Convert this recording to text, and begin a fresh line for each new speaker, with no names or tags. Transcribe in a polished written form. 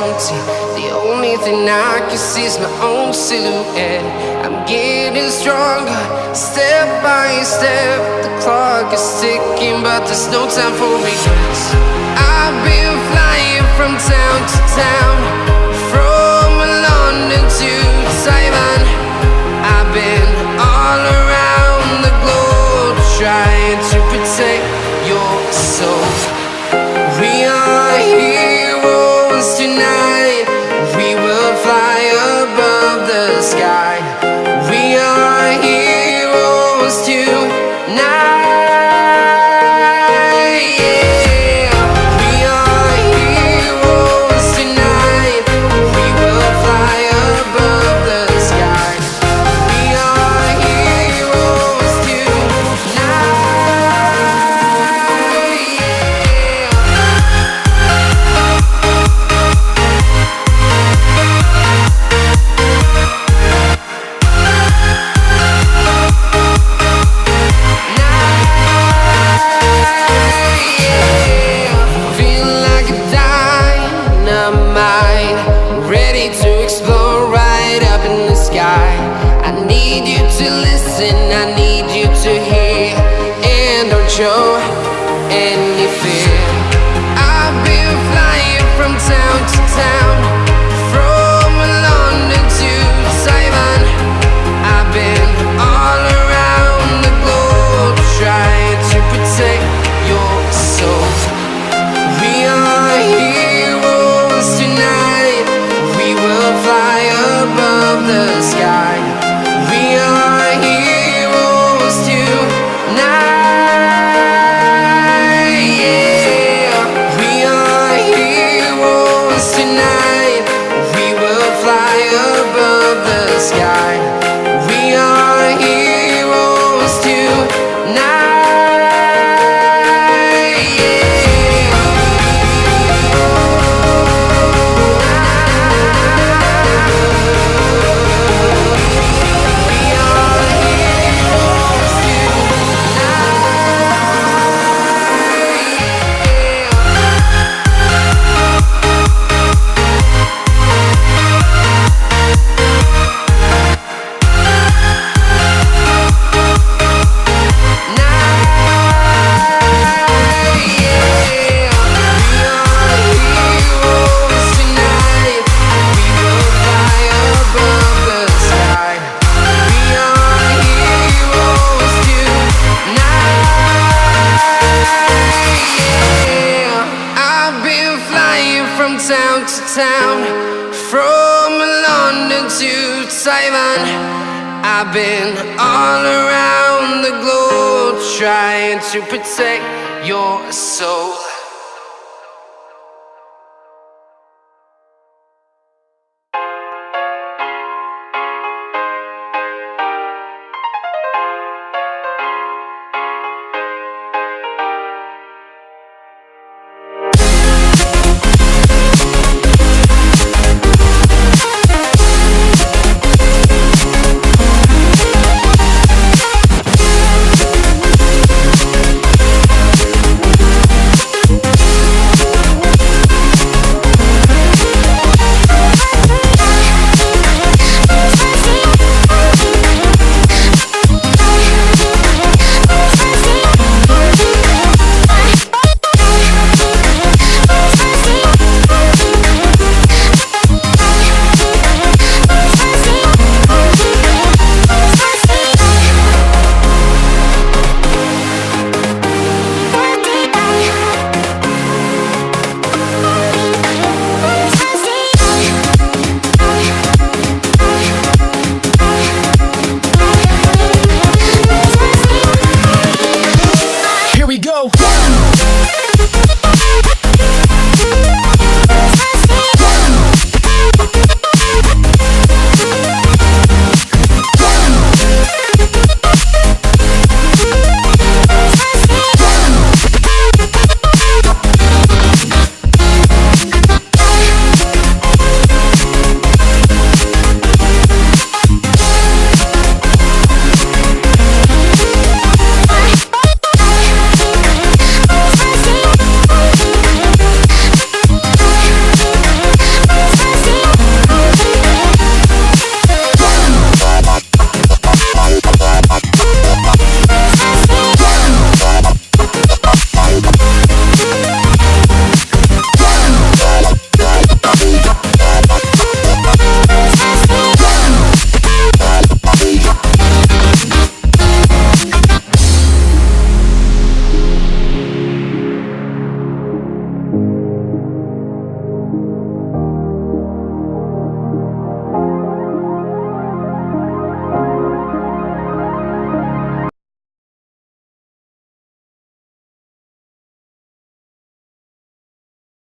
empty. The only thing I can see is my own silhouette. I'm getting stronger, step by step. The clock is ticking, but there's no time for regrets. I've been flying from town to town, from London to Taiwan. I've been all around the globe, trying to protect your soul. We are heroes tonight. We will fly above the sky. We are heroes tonight. Yeah. We are heroes tonight. We will fly above the sky. We are heroes tonight. Ready to explore right up in the sky. I need you to listen, I need you to hear, and don't show any fear. I've been flying from town to town, from London to Taiwan. I've been all around the globe, trying to protect your soul. We are heroes tonight. We will fly above the sky. We are heroes tonight. Yeah. We are heroes tonight. We will fly above the sky. We are heroes tonight. Town to town, from London to Taiwan. I've been all around the globe, trying to protect your soul.